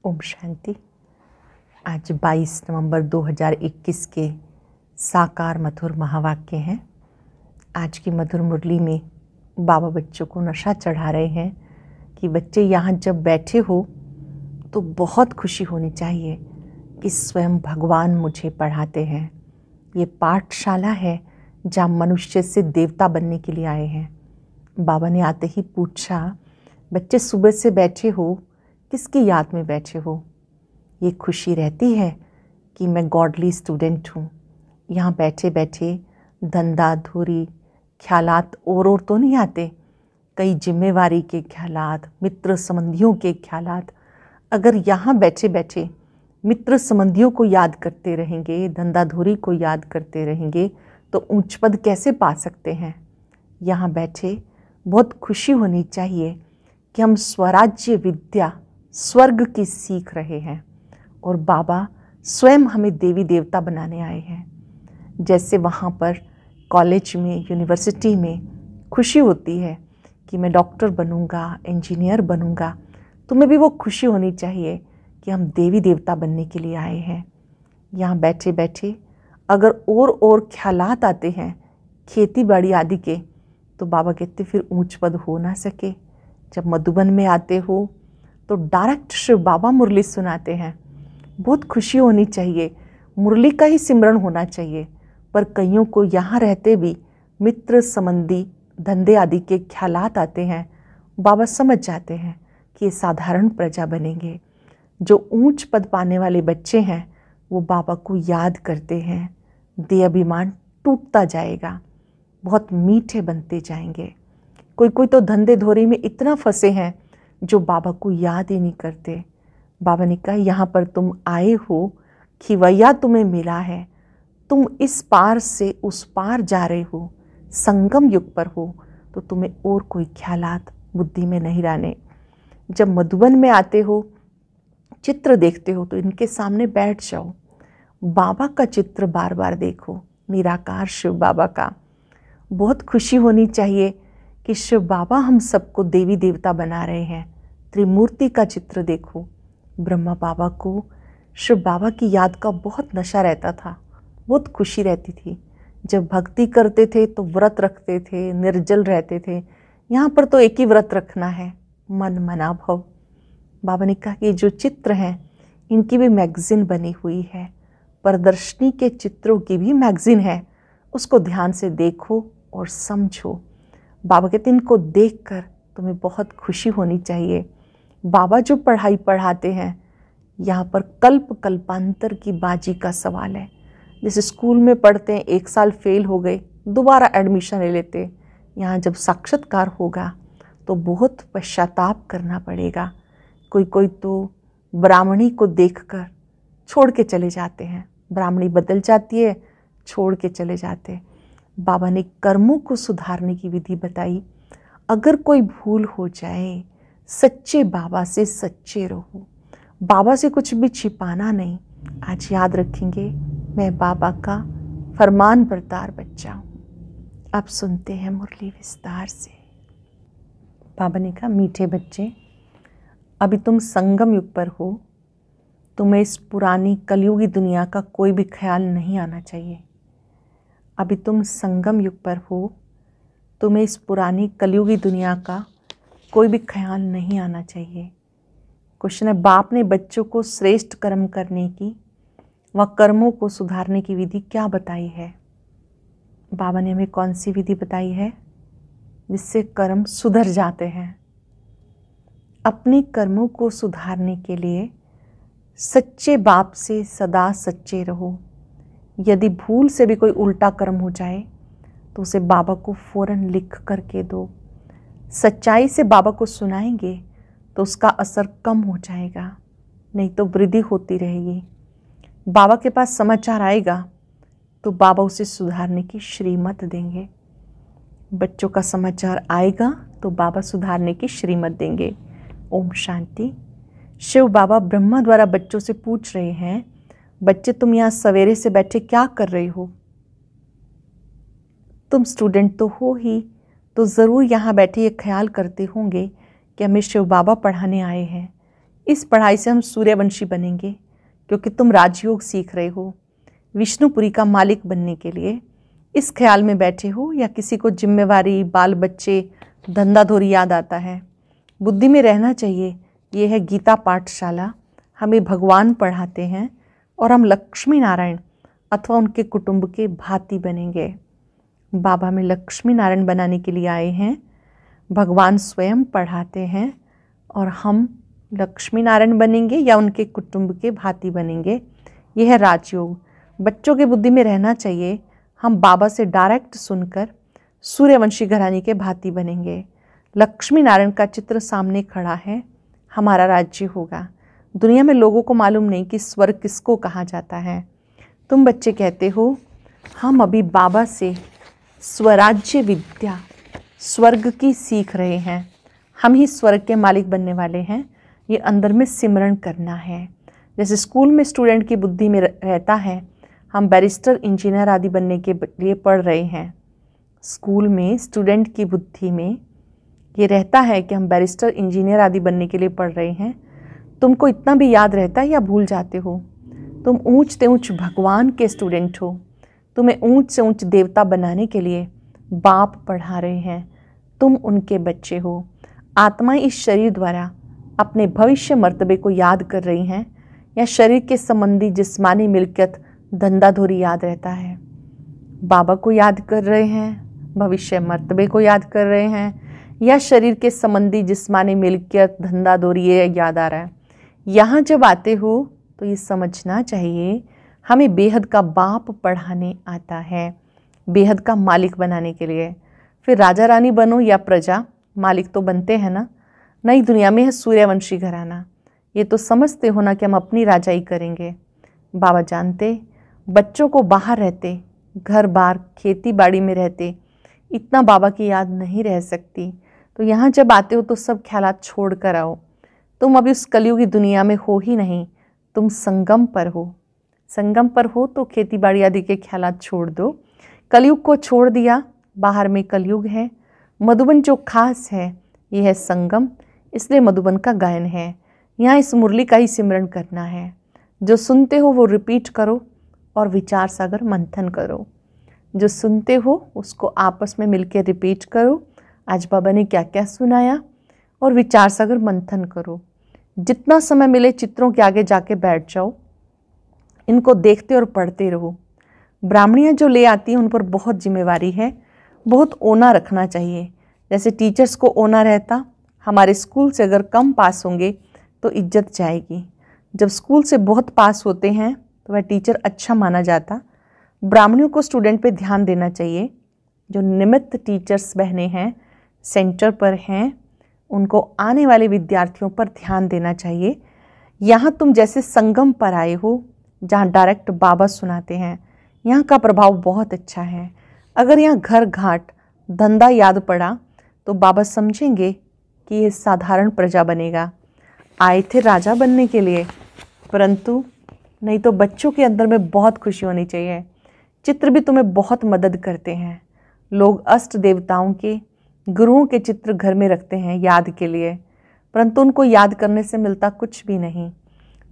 ओम शांति। आज 22 नवंबर 2021 के साकार मधुर महावाक्य हैं। आज की मधुर मुरली में बाबा बच्चों को नशा चढ़ा रहे हैं कि बच्चे यहाँ जब बैठे हो तो बहुत खुशी होनी चाहिए कि स्वयं भगवान मुझे पढ़ाते हैं। ये पाठशाला है जहाँ मनुष्य से देवता बनने के लिए आए हैं। बाबा ने आते ही पूछा, बच्चे सुबह से बैठे हो, किसकी याद में बैठे हो? ये खुशी रहती है कि मैं गॉडली स्टूडेंट हूँ। यहाँ बैठे बैठे धंधा धूरी ख्यालात और तो नहीं आते। कई जिम्मेवारी के ख्यालात, मित्र संबंधियों के ख्यालात। अगर यहाँ बैठे बैठे मित्र संबंधियों को याद करते रहेंगे, धंधा धूरी को याद करते रहेंगे तो ऊंच पद कैसे पा सकते हैं? यहाँ बैठे बहुत खुशी होनी चाहिए कि हम स्वराज्य विद्या स्वर्ग की सीख रहे हैं और बाबा स्वयं हमें देवी देवता बनाने आए हैं। जैसे वहाँ पर कॉलेज में, यूनिवर्सिटी में खुशी होती है कि मैं डॉक्टर बनूंगा, इंजीनियर बनूंगा, तुम्हें भी वो खुशी होनी चाहिए कि हम देवी देवता बनने के लिए आए हैं। यहाँ बैठे बैठे अगर और ख्यालात आते हैं खेती बाड़ी आदि के, तो बाबा कहते फिर ऊंच पद हो ना सके। जब मधुबन में आते हो तो डायरेक्ट शिव बाबा मुरली सुनाते हैं। बहुत खुशी होनी चाहिए, मुरली का ही सिमरन होना चाहिए। पर कईयों को यहाँ रहते भी मित्र संबंधी धंधे आदि के ख्यालात आते हैं। बाबा समझ जाते हैं कि ये साधारण प्रजा बनेंगे। जो ऊंच पद पाने वाले बच्चे हैं वो बाबा को याद करते हैं। देह अभिमान टूटता जाएगा, बहुत मीठे बनते जाएंगे। कोई तो धंधे धोरी में इतना फंसे हैं जो बाबा को याद ही नहीं करते। बाबा ने कहा, यहाँ पर तुम आए हो, खिवैया तुम्हें मिला है, तुम इस पार से उस पार जा रहे हो, संगम युग पर हो, तो तुम्हें और कोई ख्यालात बुद्धि में नहीं रहने। जब मधुबन में आते हो, चित्र देखते हो तो इनके सामने बैठ जाओ, बाबा का चित्र बार बार देखो, निराकार शिव बाबा का। बहुत खुशी होनी चाहिए कि शिव बाबा हम सबको देवी देवता बना रहे हैं। त्रिमूर्ति का चित्र देखो। ब्रह्मा बाबा को शिव बाबा की याद का बहुत नशा रहता था, बहुत खुशी रहती थी। जब भक्ति करते थे तो व्रत रखते थे, निर्जल रहते थे। यहाँ पर तो एक ही व्रत रखना है, मन मना भव। बाबा ने कहा कि जो चित्र हैं इनकी भी मैगजीन बनी हुई है, प्रदर्शनी के चित्रों की भी मैगजीन है, उसको ध्यान से देखो और समझो। बाबा कहते इनको देखकर तुम्हें बहुत खुशी होनी चाहिए। बाबा जो पढ़ाई पढ़ाते हैं, यहाँ पर कल्प कल्पांतर की बाजी का सवाल है। जैसे स्कूल में पढ़ते हैं, 1 साल फेल हो गए, दोबारा एडमिशन ले लेते। यहाँ जब साक्षात्कार होगा तो बहुत पश्चाताप करना पड़ेगा। कोई तो ब्राह्मणी को देखकर छोड़ के चले जाते हैं, ब्राह्मणी बदल जाती है, छोड़ के चले जाते हैं। बाबा ने कर्मों को सुधारने की विधि बताई। अगर कोई भूल हो जाए, सच्चे बाबा से सच्चे रहो, बाबा से कुछ भी छिपाना नहीं। आज याद रखेंगे, मैं बाबा का फरमान बरदार बच्चा हूँ। अब सुनते हैं मुरली विस्तार से। बाबा ने कहा, मीठे बच्चे, अभी तुम संगम युग पर हो, तुम्हें इस पुरानी कलयुगी दुनिया का कोई भी ख्याल नहीं आना चाहिए। अभी तुम संगम युग पर हो, तुम्हें इस पुरानी कलयुगी दुनिया का कोई भी ख्याल नहीं आना चाहिए। क्वेश्चन है, बाप ने बच्चों को श्रेष्ठ कर्म करने की व कर्मों को सुधारने की विधि क्या बताई है? बाबा ने हमें कौन सी विधि बताई है जिससे कर्म सुधर जाते हैं? अपने कर्मों को सुधारने के लिए सच्चे बाप से सदा सच्चे रहो। यदि भूल से भी कोई उल्टा कर्म हो जाए तो उसे बाबा को फौरन लिख करके दो। सच्चाई से बाबा को सुनाएंगे तो उसका असर कम हो जाएगा, नहीं तो वृद्धि होती रहेगी। बाबा के पास समाचार आएगा तो बाबा उसे सुधारने की श्रीमत देंगे। बच्चों का समाचार आएगा तो बाबा सुधारने की श्रीमत देंगे। ओम शांति। शिव बाबा ब्रह्मा द्वारा बच्चों से पूछ रहे हैं, बच्चे तुम यहाँ सवेरे से बैठे क्या कर रहे हो? तुम स्टूडेंट तो हो ही, तो ज़रूर यहाँ बैठे ये ख्याल करते होंगे कि हमें शिव बाबा पढ़ाने आए हैं। इस पढ़ाई से हम सूर्यवंशी बनेंगे, क्योंकि तुम राजयोग सीख रहे हो। विष्णुपुरी का मालिक बनने के लिए इस ख्याल में बैठे हो, या किसी को जिम्मेवारी, बाल बच्चे, धंधाधोरी याद आता है? बुद्धि में रहना चाहिए। ये है गीता पाठशाला। हमें भगवान पढ़ाते हैं और हम लक्ष्मी नारायण अथवा उनके कुटुंब के भांति बनेंगे। बाबा में लक्ष्मी नारायण बनाने के लिए आए हैं। भगवान स्वयं पढ़ाते हैं और हम लक्ष्मी नारायण बनेंगे या उनके कुटुंब के भांति बनेंगे। यह है राजयोग। बच्चों के बुद्धि में रहना चाहिए, हम बाबा से डायरेक्ट सुनकर सूर्यवंशी घराने के भांति बनेंगे। लक्ष्मी नारायण का चित्र सामने खड़ा है, हमारा राज्य होगा। दुनिया में लोगों को मालूम नहीं कि स्वर्ग किसको कहा जाता है। तुम बच्चे कहते हो हम अभी बाबा से स्वराज्य विद्या, स्वर्ग की सीख रहे हैं। हम ही स्वर्ग के मालिक बनने वाले हैं। ये अंदर में सिमरण करना है। जैसे स्कूल में स्टूडेंट की बुद्धि में रहता है हम बैरिस्टर, इंजीनियर आदि बनने के लिए पढ़ रहे हैं। स्कूल में स्टूडेंट की बुद्धि में ये रहता है कि हम बैरिस्टर, इंजीनियर आदि बनने के लिए पढ़ रहे हैं। तुमको इतना भी याद रहता है या भूल जाते हो? तुम ऊंच से ऊंच भगवान के स्टूडेंट हो। तुम्हें ऊंच से ऊंच देवता बनाने के लिए बाप पढ़ा रहे हैं। तुम उनके बच्चे हो। आत्माएं इस शरीर द्वारा अपने भविष्य मर्तबे को याद कर रही हैं, या शरीर के संबंधी जिस्मानी मिल्कियत, धंधाधोरी याद रहता है? बाबा को याद कर रहे हैं, भविष्य मर्तबे को याद कर रहे हैं, या शरीर के संबंधी जिस्मानी मिल्कियत, धंधाधोरी ये याद आ रहा है? यहाँ जब आते हो तो ये समझना चाहिए हमें बेहद का बाप पढ़ाने आता है, बेहद का मालिक बनाने के लिए। फिर राजा रानी बनो या प्रजा, मालिक तो बनते हैं ना। नई दुनिया में है सूर्यवंशी घराना। ये तो समझते हो ना कि हम अपनी राजाई करेंगे। बाबा जानते बच्चों को बाहर रहते, घर बार, खेती बाड़ी में रहते, इतना बाबा की याद नहीं रह सकती। तो यहाँ जब आते हो तो सब ख्यालात छोड़ कर आओ। तुम अभी उस कलयुग की दुनिया में हो ही नहीं, तुम संगम पर हो। संगम पर हो तो खेती बाड़ी आदि के ख्यालात छोड़ दो। कलयुग को छोड़ दिया, बाहर में कलयुग है। मधुबन जो खास है यह है संगम, इसलिए मधुबन का गायन है। यहाँ इस मुरली का ही सिमरन करना है। जो सुनते हो वो रिपीट करो और विचार सागर मंथन करो। जो सुनते हो उसको आपस में मिलकर रिपीट करो, आज बाबा ने क्या क्या सुनाया, और विचार सागर मंथन करो। जितना समय मिले चित्रों के आगे जाके बैठ जाओ, इनको देखते और पढ़ते रहो। ब्राह्मणियाँ जो ले आती हैं उन पर बहुत जिम्मेवारी है, बहुत ओना रखना चाहिए। जैसे टीचर्स को ओना रहता, हमारे स्कूल से अगर कम पास होंगे तो इज्जत जाएगी। जब स्कूल से बहुत पास होते हैं तो वह टीचर अच्छा माना जाता। ब्राह्मणियों को स्टूडेंट पे ध्यान देना चाहिए। जो निमित्त टीचर्स बहने हैं, सेंटर पर हैं, उनको आने वाले विद्यार्थियों पर ध्यान देना चाहिए। यहाँ तुम जैसे संगम पर आए हो, जहाँ डायरेक्ट बाबा सुनाते हैं, यहाँ का प्रभाव बहुत अच्छा है। अगर यहाँ घर घाट धंधा याद पड़ा तो बाबा समझेंगे कि ये साधारण प्रजा बनेगा। आए थे राजा बनने के लिए, परंतु नहीं तो बच्चों के अंदर में बहुत खुशी होनी चाहिए। चित्र भी तुम्हें बहुत मदद करते हैं। लोग अष्ट देवताओं के, गुरुओं के चित्र घर में रखते हैं याद के लिए, परंतु उनको याद करने से मिलता कुछ भी नहीं।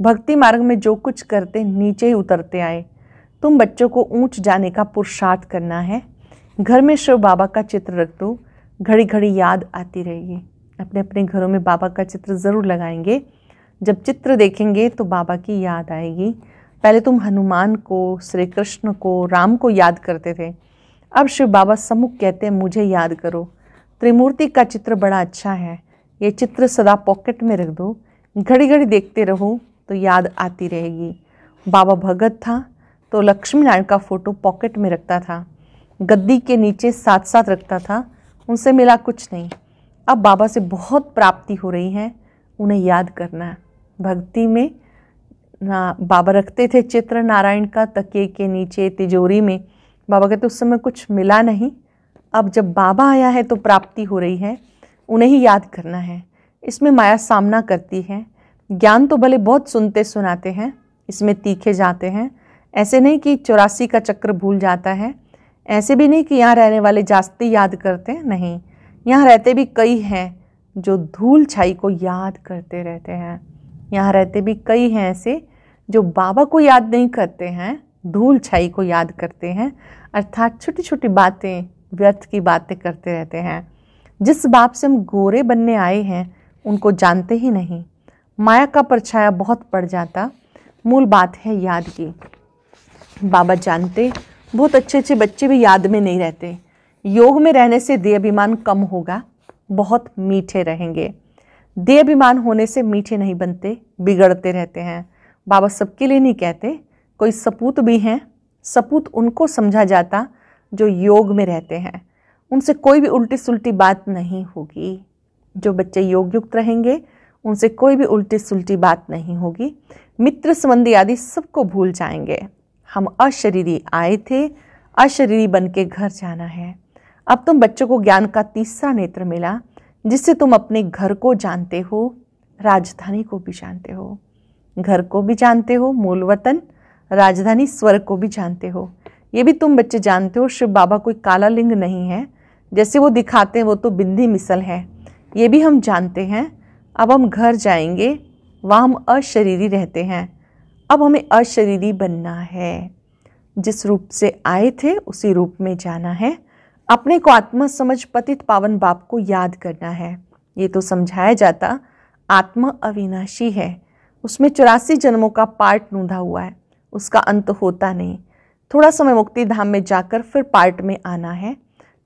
भक्ति मार्ग में जो कुछ करते नीचे ही उतरते आए। तुम बच्चों को ऊंच जाने का पुरुषार्थ करना है। घर में शिव बाबा का चित्र रख दो, घड़ी घड़ी याद आती रहेगी। अपने अपने घरों में बाबा का चित्र ज़रूर लगाएंगे। जब चित्र देखेंगे तो बाबा की याद आएगी। पहले तुम हनुमान को, श्री कृष्ण को, राम को याद करते थे, अब शिव बाबा सम्मुख कहते हैं मुझे याद करो। त्रिमूर्ति का चित्र बड़ा अच्छा है, ये चित्र सदा पॉकेट में रख दो, घड़ी घड़ी देखते रहो तो याद आती रहेगी। बाबा भगत था तो लक्ष्मी नारायण का फोटो पॉकेट में रखता था, गद्दी के नीचे साथ साथ रखता था, उनसे मिला कुछ नहीं। अब बाबा से बहुत प्राप्ति हो रही है, उन्हें याद करना। भक्ति में बाबा रखते थे चित्र नारायण का तकिए के नीचे, तिजोरी में। बाबा कहते उस समय कुछ मिला नहीं, अब जब बाबा आया है तो प्राप्ति हो रही है, उन्हें ही याद करना है। इसमें माया सामना करती है। ज्ञान तो भले बहुत सुनते सुनाते हैं, इसमें तीखे जाते हैं। ऐसे नहीं कि 84 का चक्र भूल जाता है, ऐसे भी नहीं कि यहाँ रहने वाले जास्ती याद करते हैं, नहीं, यहाँ रहते भी कई हैं जो धूल छाई को याद करते रहते हैं। यहाँ रहते भी कई हैं ऐसे जो बाबा को याद नहीं करते हैं, धूल छाई को याद करते हैं, अर्थात छोटी छोटी बातें, व्यर्थ की बातें करते रहते हैं। जिस बाप से हम गोरे बनने आए हैं उनको जानते ही नहीं। माया का परछाया बहुत पड़ जाता। मूल बात है याद की। बाबा जानते बहुत अच्छे अच्छे बच्चे भी याद में नहीं रहते। योग में रहने से देह अभिमान कम होगा, बहुत मीठे रहेंगे। देह अभिमान होने से मीठे नहीं बनते, बिगड़ते रहते हैं। बाबा सबके लिए नहीं कहते, कोई सपूत भी हैं। सपूत उनको समझा जाता जो योग में रहते हैं, उनसे कोई भी उल्टी सुल्टी बात नहीं होगी। जो बच्चे योग युक्त रहेंगे उनसे कोई भी उल्टी सुल्टी बात नहीं होगी। मित्र संबंधी आदि सबको भूल जाएंगे। हम अशरीरी आए थे, अशरीरी बन के घर जाना है। अब तुम बच्चों को ज्ञान का तीसरा नेत्र मिला, जिससे तुम अपने घर को जानते हो, राजधानी को भी जानते हो। घर को भी जानते हो, मूल वतन, राजधानी स्वर्ग को भी जानते हो। ये भी तुम बच्चे जानते हो शिव बाबा कोई काला लिंग नहीं है, जैसे वो दिखाते हैं वो तो बिंदी मिसल है। ये भी हम जानते हैं। अब हम घर जाएंगे, वहाँ हम अशरीरी रहते हैं। अब हमें अशरीरी बनना है। जिस रूप से आए थे उसी रूप में जाना है। अपने को आत्मा समझ पतित पावन बाप को याद करना है। ये तो समझाया जाता आत्मा अविनाशी है, उसमें 84 जन्मों का पार्ट नूंधा हुआ है, उसका अंत होता नहीं। थोड़ा समय मुक्ति धाम में जाकर फिर पार्ट में आना है।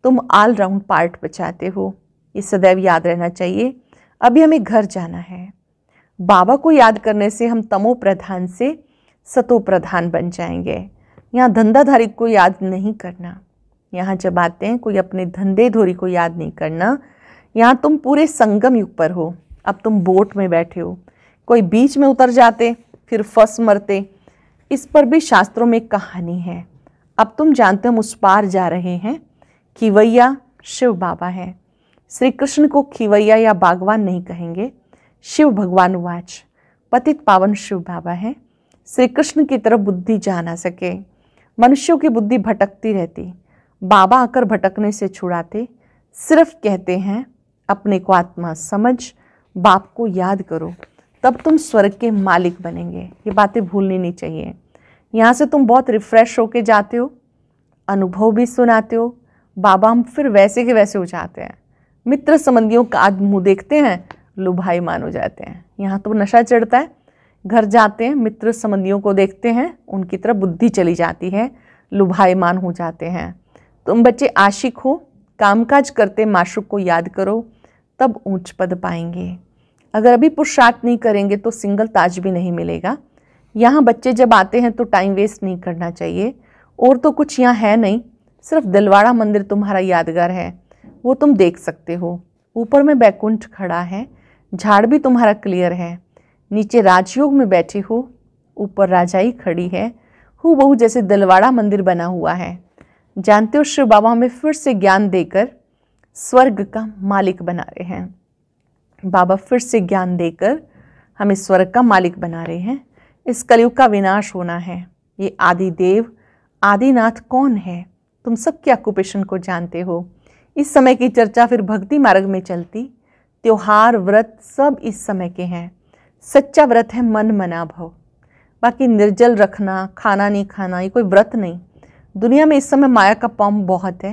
तुम ऑल राउंड पार्ट बचाते हो, ये सदैव याद रहना चाहिए। अभी हमें घर जाना है। बाबा को याद करने से हम तमो प्रधान से सतो प्रधान बन जाएंगे। यहाँ धंधाधारी को याद नहीं करना। यहाँ जब आते हैं कोई अपने धंधे धोरी को याद नहीं करना। यहाँ तुम पूरे संगम युग पर हो। अब तुम बोट में बैठे हो, कोई बीच में उतर जाते फिर फंस मरते। इस पर भी शास्त्रों में कहानी है। अब तुम जानते हो हम उस पार जा रहे हैं। खिवैया शिव बाबा है। श्री कृष्ण को खिवैया या बागवान नहीं कहेंगे। शिव भगवान वाच पतित पावन शिव बाबा है। श्री कृष्ण की तरफ बुद्धि जा ना सके, मनुष्यों की बुद्धि भटकती रहती। बाबा आकर भटकने से छुड़ाते। सिर्फ कहते हैं अपने को आत्मा समझ, बाप को याद करो, तब तुम स्वर्ग के मालिक बनेंगे। ये बातें भूलनी नहीं चाहिए। यहाँ से तुम बहुत रिफ्रेश होके जाते हो, अनुभव भी सुनाते हो। बाबा हम फिर वैसे के वैसे हो जाते हैं। मित्र संबंधियों का आज मुँह देखते हैं, लुभाईमान हो जाते हैं। यहाँ तो नशा चढ़ता है। घर जाते हैं, मित्र संबंधियों को देखते हैं, उनकी तरफ बुद्धि चली जाती है, लुभाईमान हो जाते हैं। तुम बच्चे आशिक हो, कामकाज करते माशूक को याद करो, तब ऊंच पद पाएंगे। अगर अभी पुरुषार्थ नहीं करेंगे तो सिंगल ताज भी नहीं मिलेगा। यहाँ बच्चे जब आते हैं तो टाइम वेस्ट नहीं करना चाहिए। और तो कुछ यहाँ है नहीं, सिर्फ दिलवाड़ा मंदिर तुम्हारा यादगार है, वो तुम देख सकते हो। ऊपर में बैकुंठ खड़ा है, झाड़ भी तुम्हारा क्लियर है। नीचे राजयोग में बैठे हो, ऊपर राजाई खड़ी है, हूबहू जैसे दिलवाड़ा मंदिर बना हुआ है। जानते हो शिव बाबा हमें फिर से ज्ञान देकर स्वर्ग का मालिक बना रहे हैं। बाबा फिर से ज्ञान देकर हमें स्वर्ग का मालिक बना रहे हैं। इस कलयुग का विनाश होना है। ये आदि देव आदिनाथ कौन है? तुम सबके ऑक्युपेशन को जानते हो। इस समय की चर्चा फिर भक्ति मार्ग में चलती। त्योहार व्रत सब इस समय के हैं। सच्चा व्रत है मन मना भव। बाकी निर्जल रखना, खाना नहीं खाना, ये कोई व्रत नहीं। दुनिया में इस समय माया का पॉम बहुत है।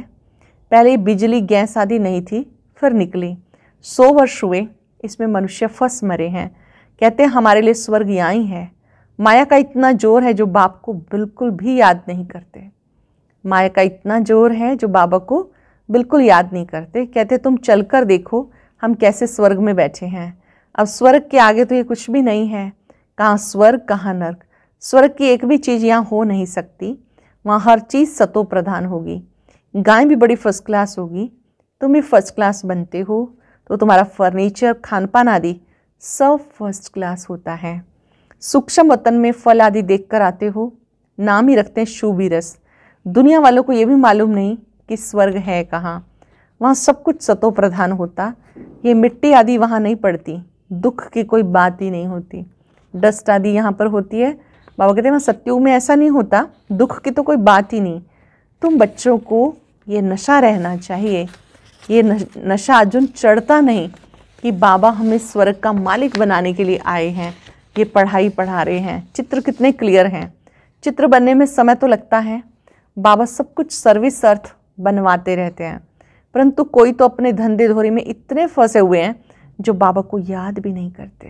पहले बिजली गैस आदि नहीं थी, फिर निकली। 100 वर्ष हुए, इसमें मनुष्य फंस मरे हैं। कहते हैं हमारे लिए स्वर्ग यहाँ ही है। माया का इतना जोर है जो बाप को बिल्कुल भी याद नहीं करते। माया का इतना जोर है जो बाबा को बिल्कुल याद नहीं करते। कहते तुम चलकर देखो हम कैसे स्वर्ग में बैठे हैं। अब स्वर्ग के आगे तो ये कुछ भी नहीं है। कहाँ स्वर्ग कहाँ नर्क। स्वर्ग की एक भी चीज़ यहाँ हो नहीं सकती। वहाँ हर चीज़ सतो प्रधान होगी। गाय भी बड़ी फर्स्ट क्लास होगी। तुम भी फर्स्ट क्लास बनते हो तो तुम्हारा फर्नीचर, खान पान आदि सब फर्स्ट क्लास होता है। सूक्ष्म वतन में फल आदि देखकर आते हो, नाम ही रखते हैं शुभी रस। दुनिया वालों को ये भी मालूम नहीं कि स्वर्ग है कहाँ। वहाँ सब कुछ सतो प्रधान होता। ये मिट्टी आदि वहाँ नहीं पड़ती, दुख की कोई बात ही नहीं होती। डस्ट आदि यहाँ पर होती है। बाबा कहते हैं वहाँ सत्युग में ऐसा नहीं होता, दुख की तो कोई बात ही नहीं। तुम बच्चों को ये नशा रहना चाहिए। ये नशा अर्जुन चढ़ता नहीं कि बाबा हमें स्वर्ग का मालिक बनाने के लिए आए हैं। ये पढ़ाई पढ़ा रहे हैं, चित्र कितने क्लियर हैं। चित्र बनने में समय तो लगता है, बाबा सब कुछ सर्विस अर्थ बनवाते रहते हैं, परंतु कोई तो अपने धंधे धोरी में इतने फंसे हुए हैं जो बाबा को याद भी नहीं करते।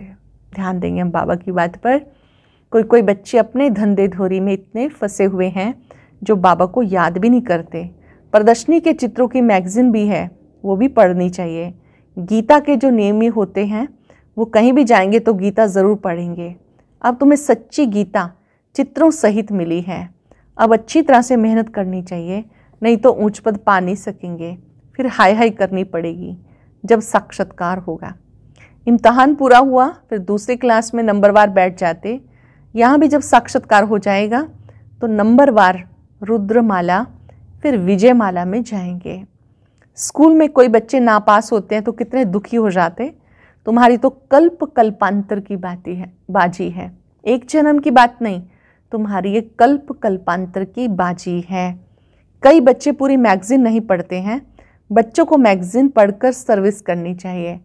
ध्यान देंगे हम बाबा की बात पर। कोई बच्चे अपने धंधे धोरी में इतने फंसे हुए हैं जो बाबा को याद भी नहीं करते। प्रदर्शनी के चित्रों की मैगजीन भी है, वो भी पढ़नी चाहिए। गीता के जो नियमी होते हैं वो कहीं भी जाएंगे तो गीता ज़रूर पढ़ेंगे। अब तुम्हें सच्ची गीता चित्रों सहित मिली है, अब अच्छी तरह से मेहनत करनी चाहिए, नहीं तो ऊंच पद पा नहीं सकेंगे। फिर हाय हाय करनी पड़ेगी जब साक्षात्कार होगा। इम्तहान पूरा हुआ, फिर दूसरी क्लास में नंबरवार बैठ जाते। यहाँ भी जब साक्षात्कार हो जाएगा तो नंबरवार रुद्रमाला फिर विजयमाला में जाएंगे। स्कूल में कोई बच्चे नापास होते हैं तो कितने दुखी हो जाते। तुम्हारी तो कल्प कल्पांतर की बाजी है, एक जन्म की बात नहीं, तुम्हारी ये कल्प कल्पांतर की बाजी है। कई बच्चे पूरी मैगजीन नहीं पढ़ते हैं। बच्चों को मैगजीन पढ़कर सर्विस करनी चाहिए।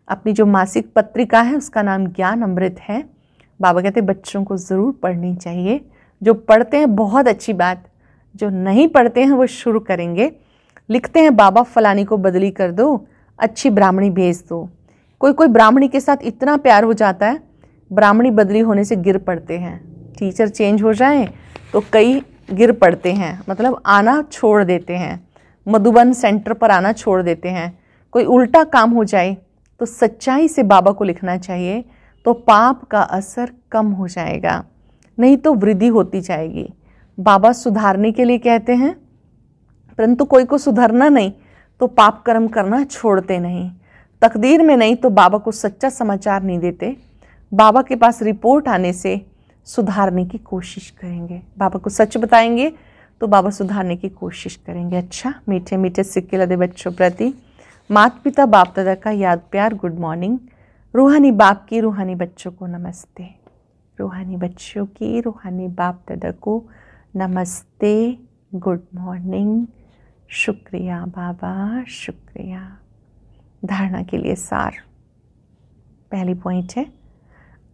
अपनी जो मासिक पत्रिका है उसका नाम ज्ञान अमृत है। बाबा कहते बच्चों को ज़रूर पढ़नी चाहिए। जो पढ़ते हैं बहुत अच्छी बात, जो नहीं पढ़ते हैं वो शुरू करेंगे। लिखते हैं बाबा फलानी को बदली कर दो, अच्छी ब्राह्मणी भेज दो। कोई ब्राह्मणी के साथ इतना प्यार हो जाता है, ब्राह्मणी बदली होने से गिर पड़ते हैं। टीचर चेंज हो जाए तो कई गिर पड़ते हैं, मतलब आना छोड़ देते हैं, मधुबन सेंटर पर आना छोड़ देते हैं। कोई उल्टा काम हो जाए तो सच्चाई से बाबा को लिखना चाहिए, तो पाप का असर कम हो जाएगा, नहीं तो वृद्धि होती जाएगी। बाबा सुधारने के लिए कहते हैं, परंतु कोई को सुधरना नहीं तो पाप कर्म करना छोड़ते नहीं। तकदीर में नहीं तो बाबा को सच्चा समाचार नहीं देते। बाबा के पास रिपोर्ट आने से सुधारने की कोशिश करेंगे। बाबा को सच बताएंगे तो बाबा सुधारने की कोशिश करेंगे। अच्छा, मीठे मीठे सिक्के लदे बच्चों प्रति माता पिता बाप दादा का याद प्यार गुड मॉर्निंग। रूहानी बाप की रूहानी बच्चों को नमस्ते। रूहानी बच्चों की रूहानी बाप दादा को नमस्ते, गुड मॉर्निंग। शुक्रिया बाबा, शुक्रिया। धारणा के लिए सार। पहली पॉइंट है,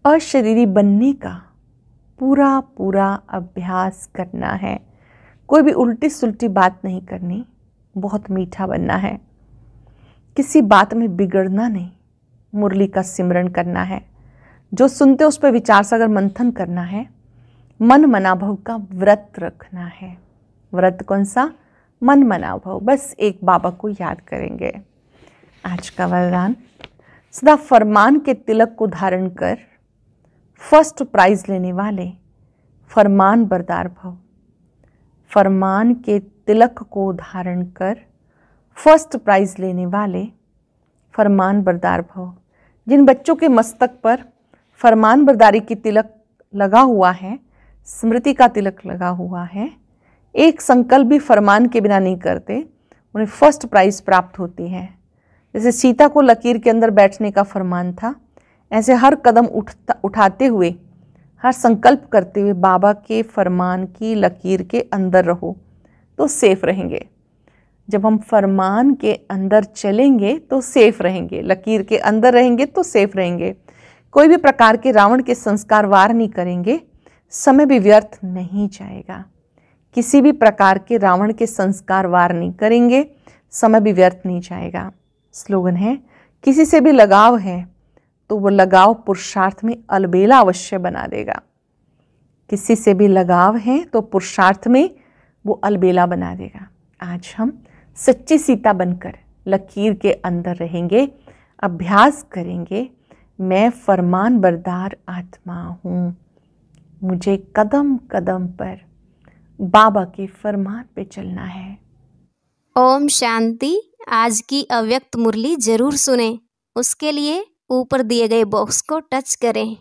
अशरीरी बनने का पूरा अभ्यास करना है। कोई भी उल्टी सुल्टी बात नहीं करनी, बहुत मीठा बनना है, किसी बात में बिगड़ना नहीं, मुरली का सिमरन करना है, जो सुनते उस पर विचार सागर मंथन करना है, मन मनाभव का व्रत रखना है। व्रत कौन सा? मन मनाभव। बस एक बाबा को याद करेंगे। आज का वरदान, सदा फरमान के तिलक को धारण कर फर्स्ट प्राइज लेने वाले फरमान बरदार भव। फरमान के तिलक को धारण कर फर्स्ट प्राइज लेने वाले फरमान बरदार भव। जिन बच्चों के मस्तक पर फरमान बरदारी की तिलक लगा हुआ है, स्मृति का तिलक लगा हुआ है, एक संकल्प भी फरमान के बिना नहीं करते, उन्हें फर्स्ट प्राइज प्राप्त होती है। जैसे सीता को लकीर के अंदर बैठने का फरमान था, ऐसे हर कदम उठाते हुए, हर संकल्प करते हुए बाबा के फरमान की लकीर के अंदर रहो तो सेफ रहेंगे। जब हम फरमान के अंदर चलेंगे तो सेफ रहेंगे, लकीर के अंदर रहेंगे तो सेफ रहेंगे। कोई भी प्रकार के रावण के संस्कार वार नहीं करेंगे, समय भी व्यर्थ नहीं जाएगा। किसी भी प्रकार के रावण के संस्कार वार नहीं करेंगे, समय भी व्यर्थ नहीं जाएगा। स्लोगन है, किसी से भी लगाव है तो वो लगाव पुरुषार्थ में अलबेला अवश्य बना देगा। किसी से भी लगाव है तो पुरुषार्थ में वो अलबेला बना देगा। आज हम सच्ची सीता बनकर लकीर के अंदर रहेंगे, अभ्यास करेंगे। मैं फरमान बरदार आत्मा हूँ, मुझे कदम कदम पर बाबा के फरमान पे चलना है। ओम शांति। आज की अव्यक्त मुरली जरूर सुने, उसके लिए ऊपर दिए गए बॉक्स को टच करें।